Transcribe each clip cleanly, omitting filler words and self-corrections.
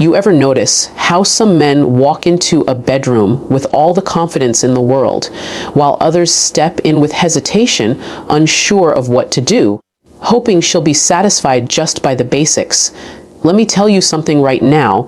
You ever notice how some men walk into a bedroom with all the confidence in the world, while others step in with hesitation, unsure of what to do, hoping she'll be satisfied just by the basics? Let me tell you something right now.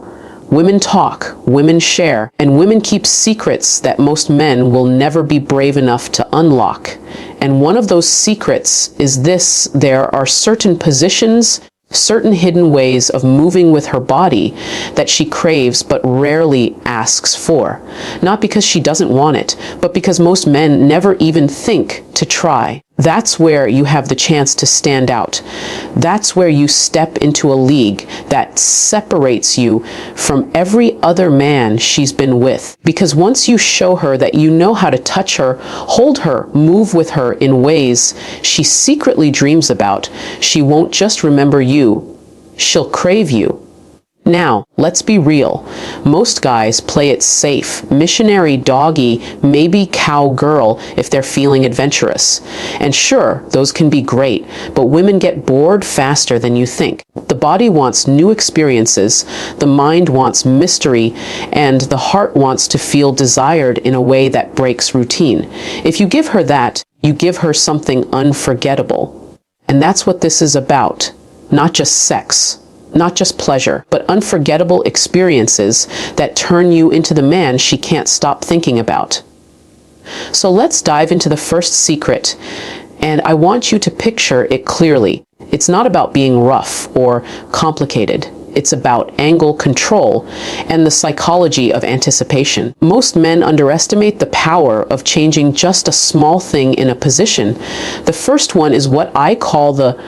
Women talk, women share, and women keep secrets that most men will never be brave enough to unlock. And one of those secrets is this: there are certain positions, certain hidden ways of moving with her body that she craves but rarely asks for. Not because she doesn't want it, but because most men never even think to try. That's where you have the chance to stand out. That's where you step into a league that separates you from every other man she's been with. Because once you show her that you know how to touch her, hold her, move with her in ways she secretly dreams about, she won't just remember you, she'll crave you. Now, let's be real. Most guys play it safe, missionary doggy, maybe cowgirl if they're feeling adventurous. And sure, those can be great, but women get bored faster than you think. The body wants new experiences, the mind wants mystery, and the heart wants to feel desired in a way that breaks routine. If you give her that, you give her something unforgettable. And that's what this is about. Not just sex. Not just pleasure, but unforgettable experiences that turn you into the man she can't stop thinking about. So let's dive into the first secret, and I want you to picture it clearly. It's not about being rough or complicated. It's about angle control and the psychology of anticipation. Most men underestimate the power of changing just a small thing in a position. The first one is what I call the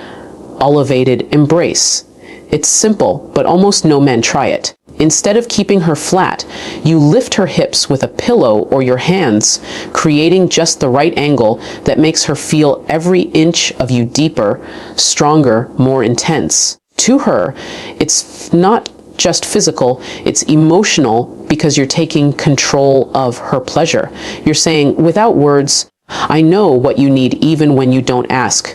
elevated embrace. It's simple, but almost no men try it. Instead of keeping her flat, you lift her hips with a pillow or your hands, creating just the right angle that makes her feel every inch of you deeper, stronger, more intense. To her, it's not just physical, it's emotional, because you're taking control of her pleasure. You're saying, without words, I know what you need even when you don't ask.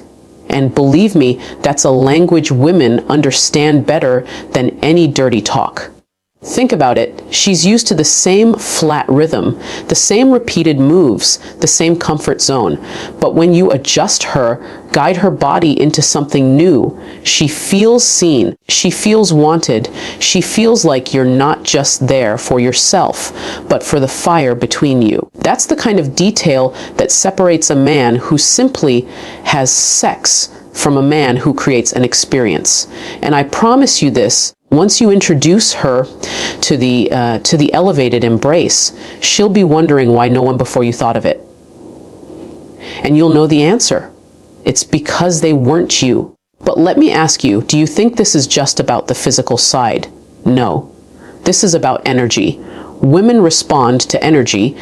And believe me, that's a language women understand better than any dirty talk. Think about it. She's used to the same flat rhythm, the same repeated moves, the same comfort zone. But when you adjust her, guide her body into something new, she feels seen, she feels wanted, she feels like you're not just there for yourself, but for the fire between you. That's the kind of detail that separates a man who simply has sex from a man who creates an experience. And I promise you this, once you introduce her to the elevated embrace, she'll be wondering why no one before you thought of it. And you'll know the answer. It's because they weren't you. But let me ask you, do you think this is just about the physical side? No. This is about energy. Women respond to energy.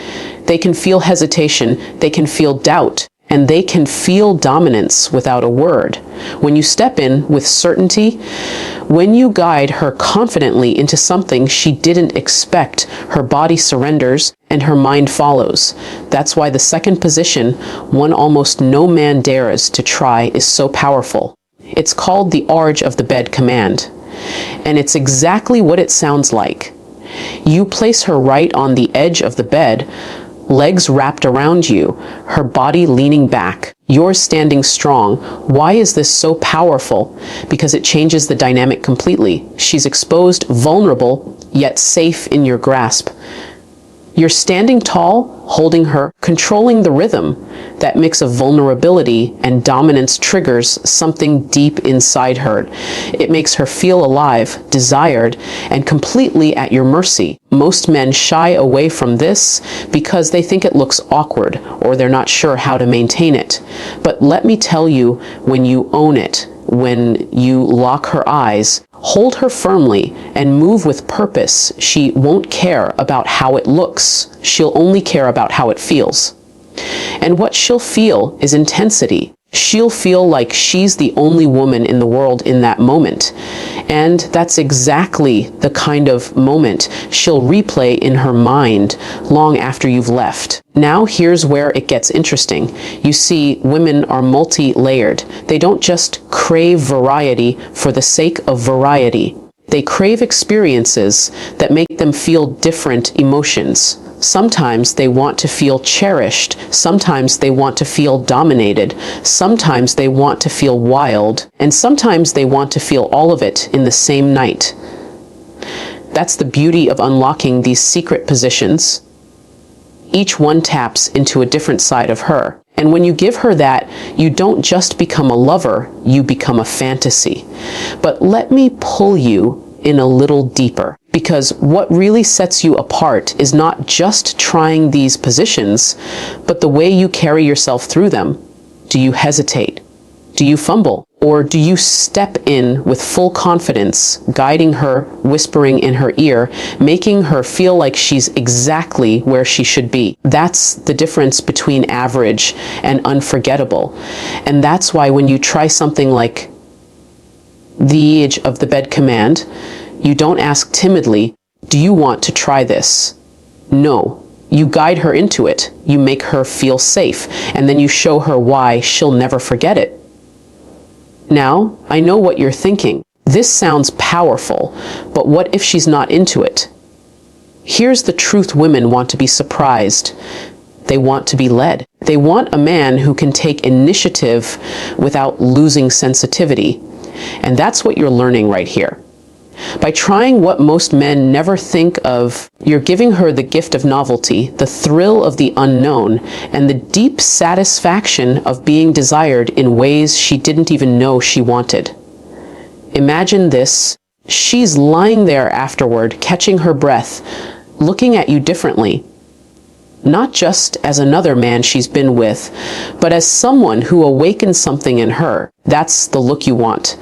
They can feel hesitation, they can feel doubt, and they can feel dominance without a word. When you step in with certainty, when you guide her confidently into something she didn't expect, her body surrenders and her mind follows. That's why the second position, one almost no man dares to try, is so powerful. It's called the Arge of the Bed command. And it's exactly what it sounds like. You place her right on the edge of the bed, legs wrapped around you, her body leaning back, yours standing strong. Why is this so powerful? Because it changes the dynamic completely. She's exposed, vulnerable, yet safe in your grasp. You're standing tall, holding her, controlling the rhythm. That mix of vulnerability and dominance triggers something deep inside her. It makes her feel alive, desired, and completely at your mercy. Most men shy away from this because they think it looks awkward or they're not sure how to maintain it. But let me tell you, when you own it, when you lock her eyes, hold her firmly, and move with purpose, she won't care about how it looks. She'll only care about how it feels. And what she'll feel is intensity. She'll feel like she's the only woman in the world in that moment. And that's exactly the kind of moment she'll replay in her mind long after you've left. Now here's where it gets interesting. You see, women are multi-layered. They don't just crave variety for the sake of variety. They crave experiences that make them feel different emotions. Sometimes they want to feel cherished. Sometimes they want to feel dominated. Sometimes they want to feel wild. And sometimes they want to feel all of it in the same night. That's the beauty of unlocking these secret positions. Each one taps into a different side of her. And when you give her that, you don't just become a lover, you become a fantasy. But let me pull you in a little deeper, because what really sets you apart is not just trying these positions, but the way you carry yourself through them. Do you hesitate? Do you fumble? Or do you step in with full confidence, guiding her, whispering in her ear, making her feel like she's exactly where she should be? That's the difference between average and unforgettable. And that's why when you try something like the edge of the bed command, you don't ask timidly, do you want to try this? No. You guide her into it. You make her feel safe. And then you show her why she'll never forget it. Now, I know what you're thinking. This sounds powerful, but what if she's not into it? Here's the truth: women want to be surprised. They want to be led. They want a man who can take initiative without losing sensitivity. And that's what you're learning right here. By trying what most men never think of, you're giving her the gift of novelty, the thrill of the unknown, and the deep satisfaction of being desired in ways she didn't even know she wanted. Imagine this. She's lying there afterward, catching her breath, looking at you differently. Not just as another man she's been with, but as someone who awakens something in her. That's the look you want.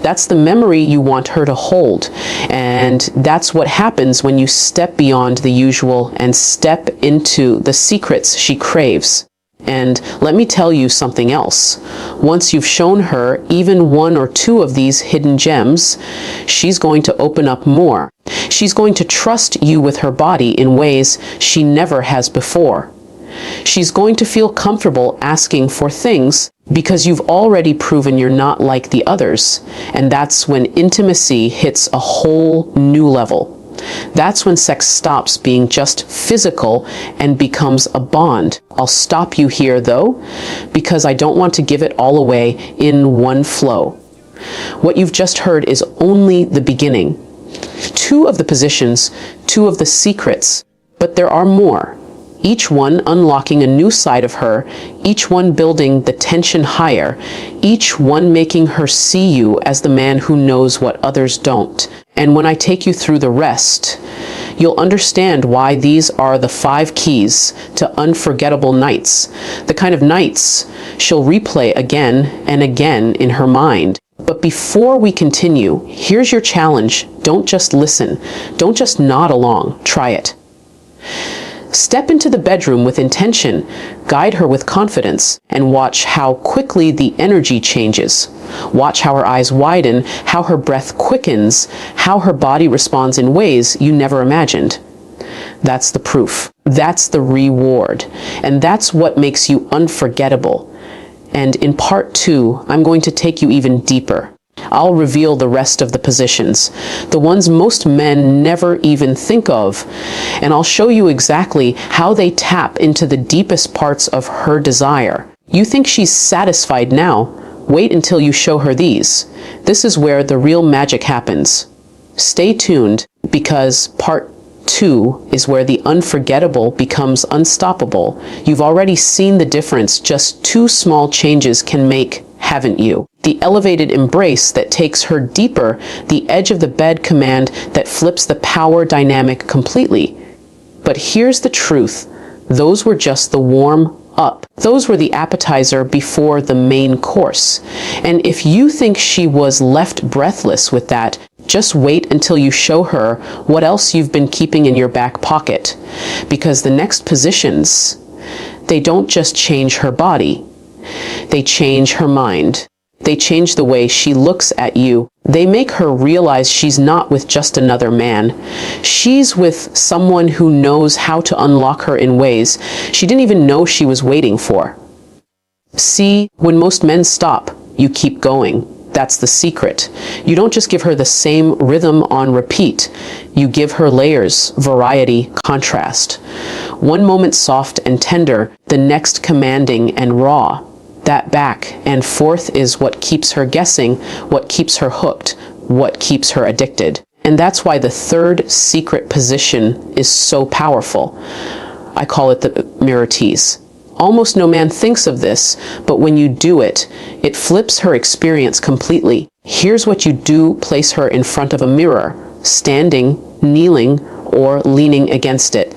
That's the memory you want her to hold. And that's what happens when you step beyond the usual and step into the secrets she craves. And let me tell you something else. Once you've shown her even one or two of these hidden gems, she's going to open up more. She's going to trust you with her body in ways she never has before. She's going to feel comfortable asking for things because you've already proven you're not like the others. And that's when intimacy hits a whole new level. That's when sex stops being just physical and becomes a bond. I'll stop you here, though, because I don't want to give it all away in one flow. What you've just heard is only the beginning. Two of the positions, two of the secrets, but there are more. Each one unlocking a new side of her, each one building the tension higher, each one making her see you as the man who knows what others don't. And when I take you through the rest, you'll understand why these are the 5 keys to unforgettable nights, the kind of nights she'll replay again and again in her mind. But before we continue, here's your challenge. Don't just listen. Don't just nod along. Try it. Step into the bedroom with intention, guide her with confidence, and watch how quickly the energy changes. Watch how her eyes widen, how her breath quickens, how her body responds in ways you never imagined. That's the proof. That's the reward. And that's what makes you unforgettable. And in part 2, I'm going to take you even deeper. I'll reveal the rest of the positions, the ones most men never even think of, and I'll show you exactly how they tap into the deepest parts of her desire. You think she's satisfied now? Wait until you show her these. This is where the real magic happens. Stay tuned, because part 2 is where the unforgettable becomes unstoppable. You've already seen the difference just 2 small changes can make, haven't you? The elevated embrace that takes her deeper, the edge of the bed command that flips the power dynamic completely. But here's the truth. Those were just the warm up. Those were the appetizer before the main course. And if you think she was left breathless with that, just wait until you show her what else you've been keeping in your back pocket. Because the next positions, they don't just change her body. They change her mind. They change the way she looks at you. They make her realize she's not with just another man. She's with someone who knows how to unlock her in ways she didn't even know she was waiting for. See, when most men stop, you keep going. That's the secret. You don't just give her the same rhythm on repeat. You give her layers, variety, contrast. One moment soft and tender, the next commanding and raw. That back and forth is what keeps her guessing, what keeps her hooked, what keeps her addicted. And that's why the third secret position is so powerful. I call it the mirror tease. Almost no man thinks of this, but when you do it, it flips her experience completely. Here's what you do: place her in front of a mirror, standing, kneeling, or leaning against it.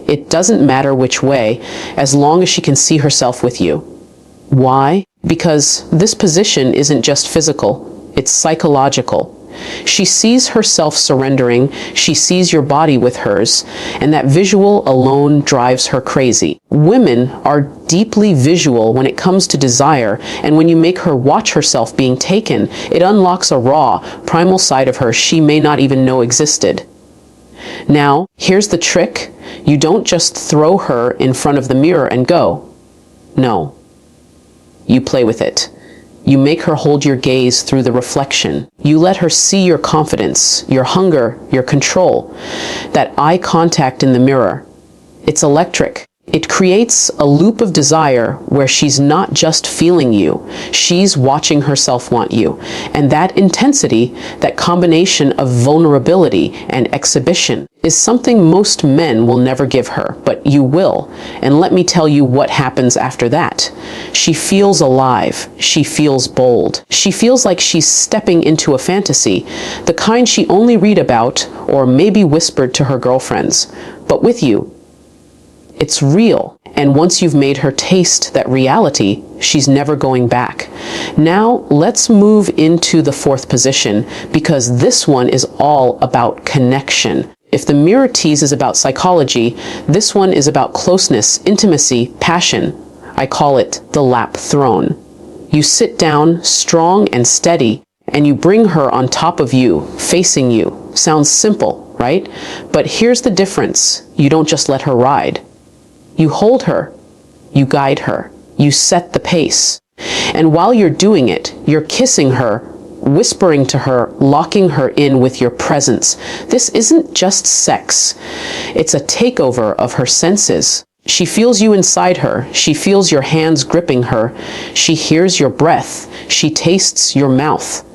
It doesn't matter which way, as long as she can see herself with you. Why? Because this position isn't just physical, it's psychological. She sees herself surrendering, she sees your body with hers, and that visual alone drives her crazy. Women are deeply visual when it comes to desire, and when you make her watch herself being taken, it unlocks a raw, primal side of her she may not even know existed. Now, here's the trick. You don't just throw her in front of the mirror and go. No. You play with it. You make her hold your gaze through the reflection. You let her see your confidence, your hunger, your control. That eye contact in the mirror. It's electric. It creates a loop of desire where she's not just feeling you, she's watching herself want you. And that intensity, that combination of vulnerability and exhibition, is something most men will never give her, but you will. And let me tell you what happens after that. She feels alive. She feels bold. She feels like she's stepping into a fantasy, the kind she only read about or maybe whispered to her girlfriends. But with you, it's real. And once you've made her taste that reality, she's never going back. Now, let's move into the fourth position, because this one is all about connection. If the mirror tease is about psychology, this one is about closeness, intimacy, passion. I call it the lap throne. You sit down, strong and steady, and you bring her on top of you, facing you. Sounds simple, right? But here's the difference. You don't just let her ride. You hold her, you guide her, you set the pace. And while you're doing it, you're kissing her, whispering to her, locking her in with your presence. This isn't just sex. It's a takeover of her senses. She feels you inside her. She feels your hands gripping her. She hears your breath. She tastes your mouth.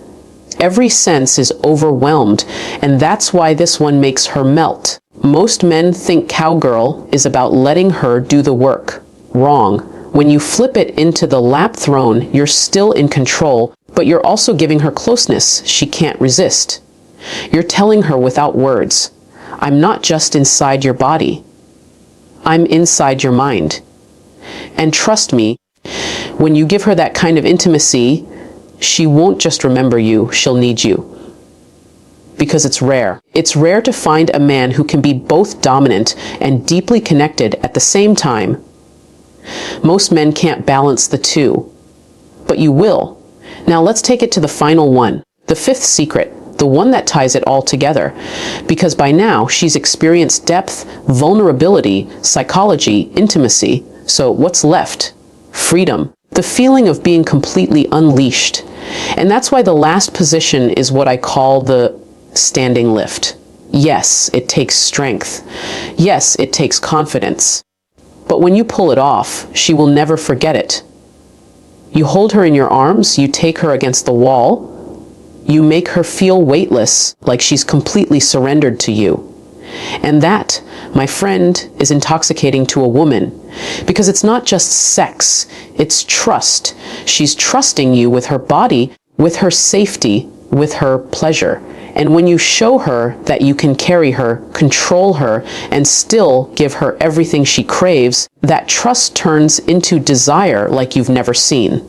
Every sense is overwhelmed, and that's why this one makes her melt. Most men think cowgirl is about letting her do the work. Wrong. When you flip it into the lap throne, you're still in control, but you're also giving her closeness she can't resist. You're telling her without words, I'm not just inside your body. I'm inside your mind. And trust me, when you give her that kind of intimacy, she won't just remember you, she'll need you. Because it's rare. It's rare to find a man who can be both dominant and deeply connected at the same time. Most men can't balance the two, but you will. Now let's take it to the final one, the fifth secret, the one that ties it all together. Because by now she's experienced depth, vulnerability, psychology, intimacy. So what's left? Freedom. The feeling of being completely unleashed. And that's why the last position is what I call the standing lift. Yes, it takes strength. Yes, it takes confidence. But when you pull it off, she will never forget it. You hold her in your arms, you take her against the wall, you make her feel weightless, like she's completely surrendered to you. And that, my friend, is intoxicating to a woman. Because it's not just sex, it's trust. She's trusting you with her body, with her safety, with her pleasure. And when you show her that you can carry her, control her, and still give her everything she craves, that trust turns into desire like you've never seen.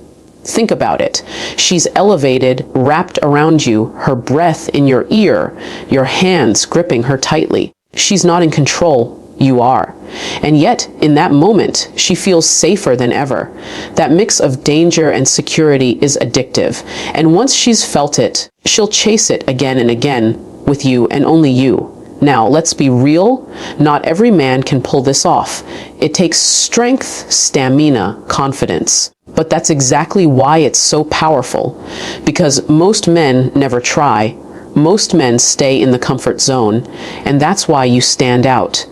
Think about it. She's elevated, wrapped around you, her breath in your ear, your hands gripping her tightly. She's not in control. You are. And yet, in that moment, she feels safer than ever. That mix of danger and security is addictive. And once she's felt it, she'll chase it again and again with you and only you. Now, let's be real. Not every man can pull this off. It takes strength, stamina, confidence. But that's exactly why it's so powerful. Because most men never try. Most men stay in the comfort zone, and that's why you stand out.